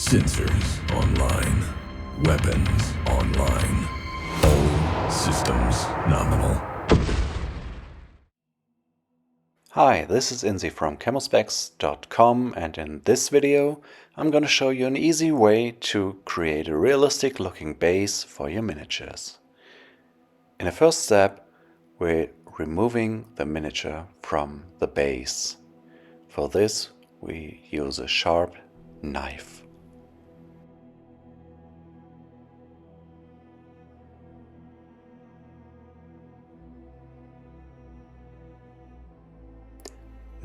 Sensors online. Weapons online. All systems nominal. Hi, this is Inzi from camospecs.com, and in this video I'm going to show you an easy way to create a realistic looking base for your miniatures. In the first step, we're removing the miniature from the base. For this we use a sharp knife.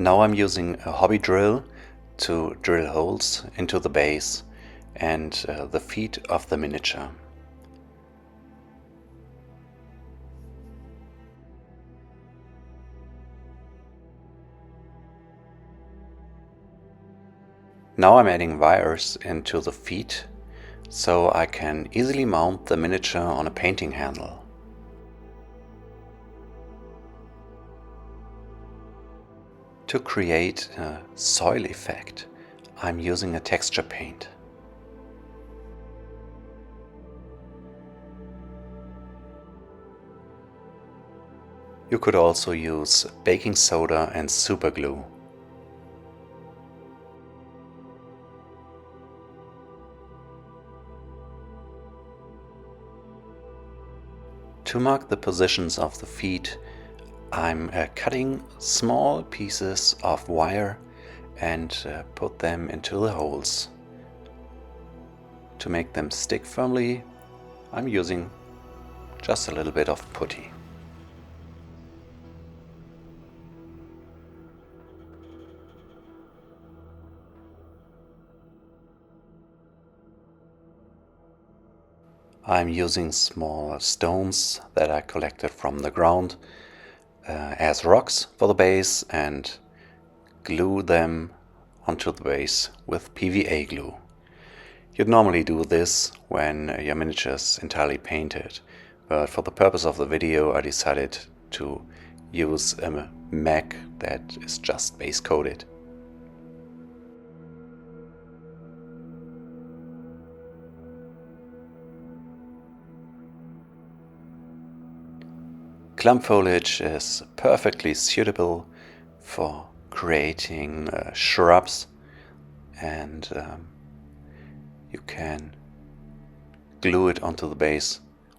Now I'm using a hobby drill to drill holes into the base and the feet of the miniature. Now I'm adding wires into the feet so I can easily mount the miniature on a painting handle. To create a soil effect, I'm using a texture paint. You could also use baking soda and super glue. To mark the positions of the feet, I'm cutting small pieces of wire and put them into the holes. To make them stick firmly, I'm using just a little bit of putty. I'm using small stones that I collected from the ground as rocks for the base and glue them onto the base with PVA glue. You'd normally do this when your miniature is entirely painted, but for the purpose of the video I decided to use a MAC that is just base coated. Clump foliage is perfectly suitable for creating shrubs, and you can glue it onto the base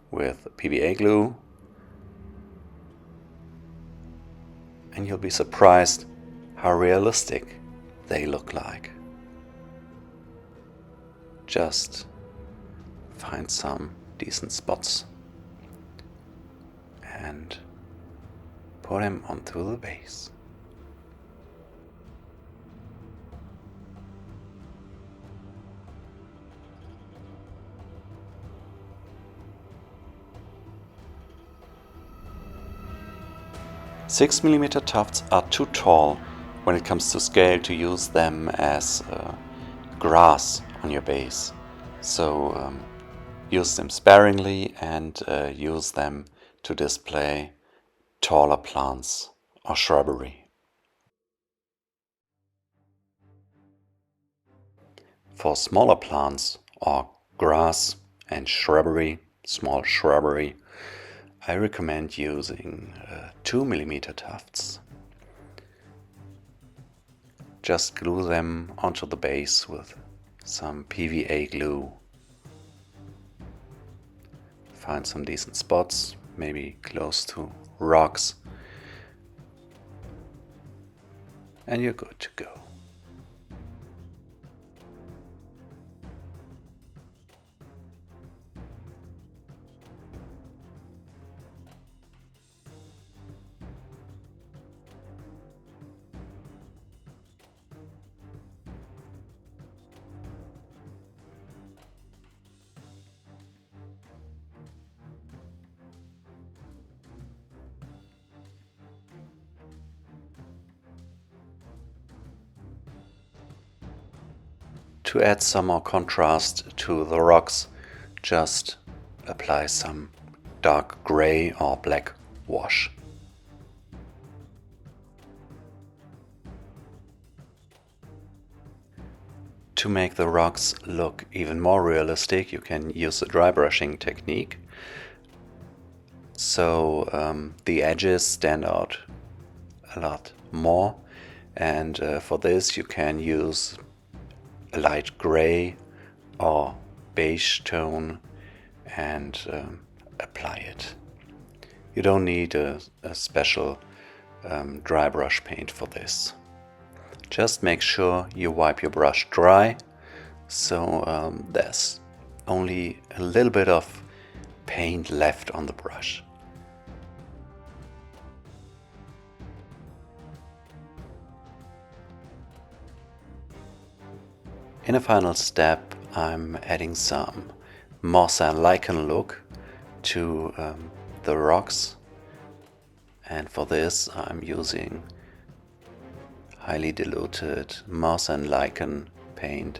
with PVA glue, and you'll be surprised how realistic they look like. Just find some decent spots and put them onto the base. Six mm tufts are too tall when it comes to scale to use them as grass on your base. So use them sparingly and use them to display taller plants or shrubbery. For smaller plants or grass and shrubbery, small shrubbery, I recommend using 2 mm tufts. Just glue them onto the base with some PVA glue. Find some decent spots, maybe close to rocks, and you're good to go. To add some more contrast to the rocks, just apply some dark gray or black wash. To make the rocks look even more realistic, you can use the dry brushing technique. So the edges stand out a lot more, and for this you can use a light gray or beige tone and apply it. You don't need a special dry brush paint for this. Just make sure you wipe your brush dry, so there's only a little bit of paint left on the brush. In a final step, I'm adding some moss and lichen look to the rocks, and for this I'm using highly diluted moss and lichen paint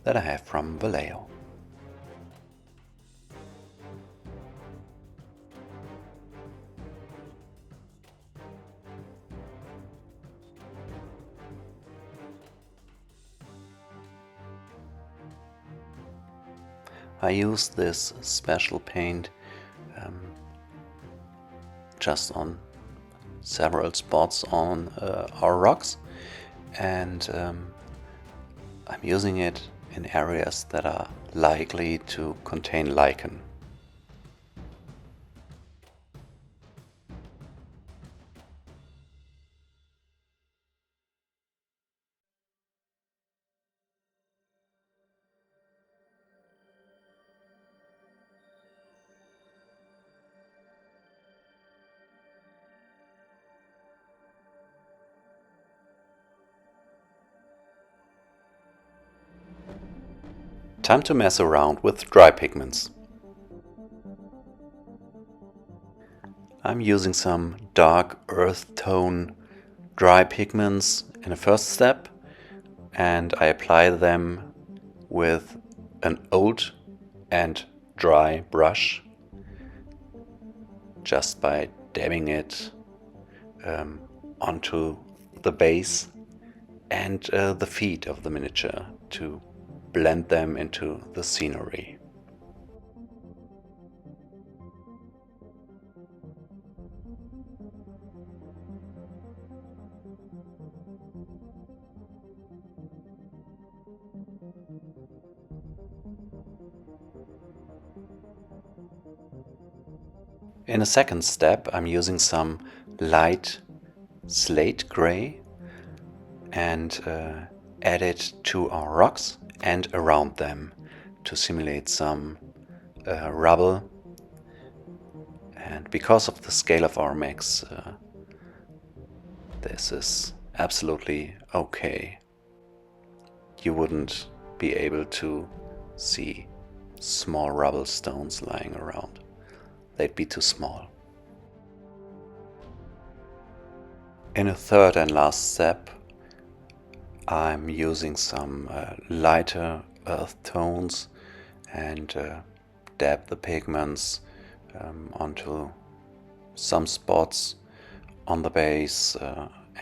that I have from Vallejo. I use this special paint just on several spots on our rocks, and I'm using it in areas that are likely to contain lichen. Time to mess around with dry pigments. I'm using some dark earth tone dry pigments in a first step, and I apply them with an old and dry brush just by dabbing it onto the base and the feet of the miniature to blend them into the scenery. In a second step, I'm using some light slate gray and add it to our rocks and around them to simulate some rubble. And because of the scale of our mix, this is absolutely okay. You wouldn't be able to see small rubble stones lying around. They'd be too small. In a third and last step, I'm using some lighter earth tones and dab the pigments onto some spots on the base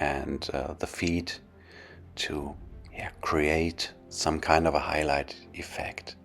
and the feet to create some kind of a highlight effect.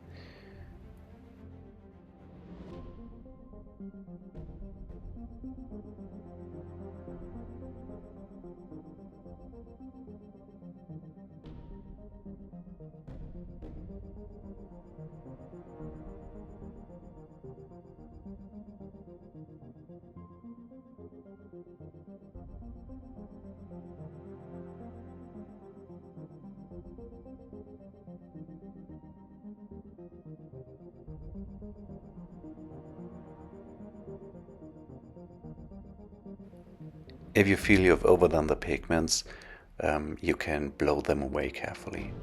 If you feel you've overdone the pigments, you can blow them away carefully.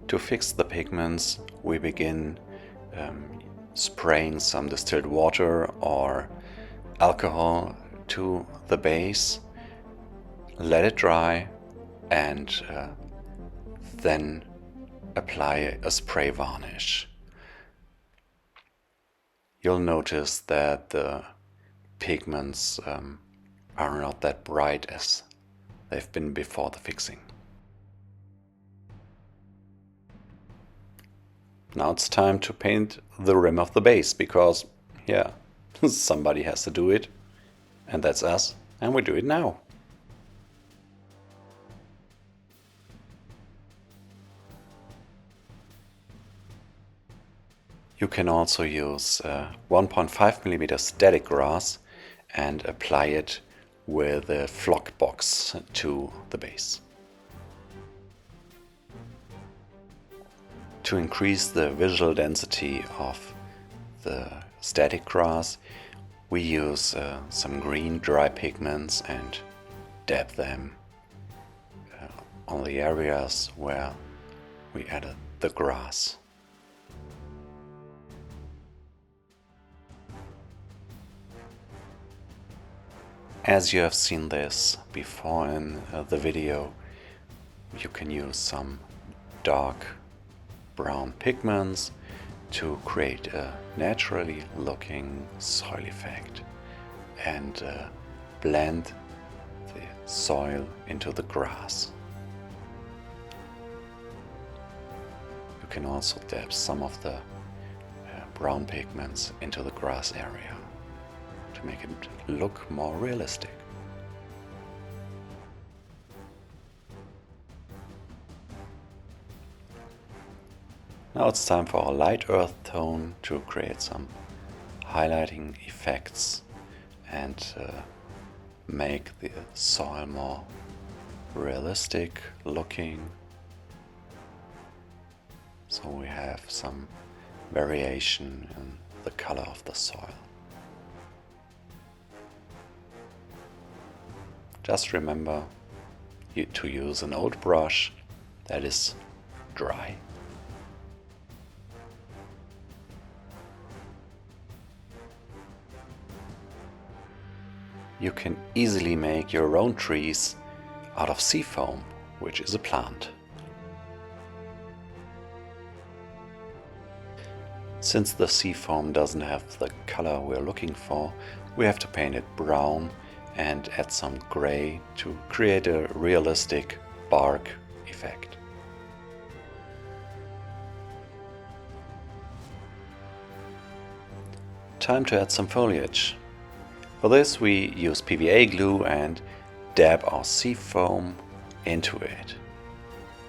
To fix the pigments, we begin spraying some distilled water or alcohol to the base, let it dry, and then apply a spray varnish. You'll notice that the pigments are not that bright as they've been before the fixing. Now it's time to paint the rim of the base, because, yeah, somebody has to do it, and that's us, and we do it now. You can also use 1.5mm static grass and apply it with a flock box to the base. To increase the visual density of the static grass, we use some green dry pigments and dab them on the areas where we added the grass. As you have seen this before in the video, you can use some dark brown pigments to create a naturally looking soil effect and blend the soil into the grass. You can also dab some of the brown pigments into the grass area to make it look more realistic. Now it's time for a light earth tone to create some highlighting effects and make the soil more realistic looking. So we have some variation in the color of the soil. Just remember to use an old brush that is dry. You can easily make your own trees out of sea foam, which is a plant. Since the sea foam doesn't have the color we're looking for, we have to paint it brown and add some gray to create a realistic bark effect. Time to add some foliage. For this we use PVA glue and dab our sea foam into it.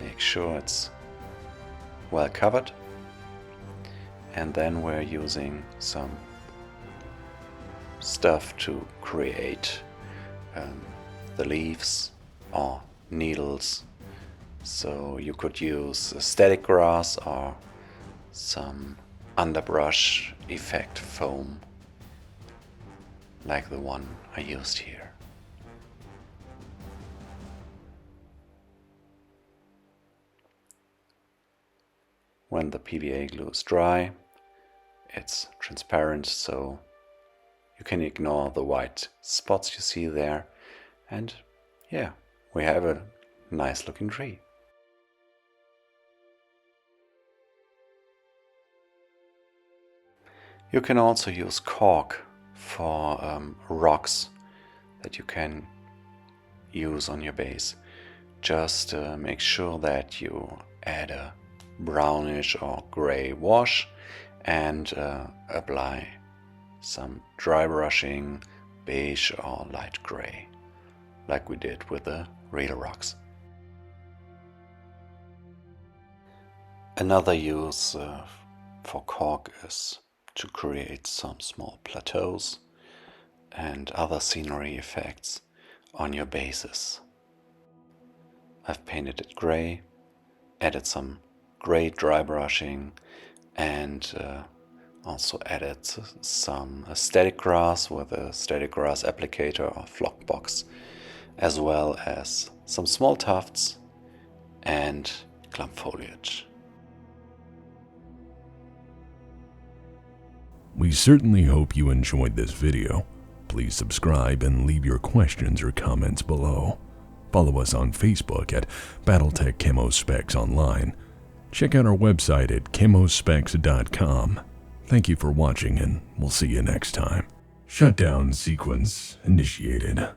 Make sure it's well covered, and then we're using some stuff to create the leaves or needles. So you could use a static grass or some underbrush effect foam like the one I used here. When the PVA glue is dry, it's transparent, so you can ignore the white spots you see there, and yeah, we have a nice looking tree. You can also use caulk for rocks that you can use on your base. Just make sure that you add a brownish or gray wash and apply some dry brushing, beige or light gray, like we did with the real rocks. Another use for caulk is to create some small plateaus and other scenery effects on your bases. I've painted it gray, added some gray dry brushing, and also added some static grass with a static grass applicator or flock box, as well as some small tufts and clump foliage. We certainly hope you enjoyed this video. Please subscribe and leave your questions or comments below. Follow us on Facebook at Battletech Camo Specs Online. Check out our website at camospecs.com. Thank you for watching, and we'll see you next time. Shutdown sequence initiated.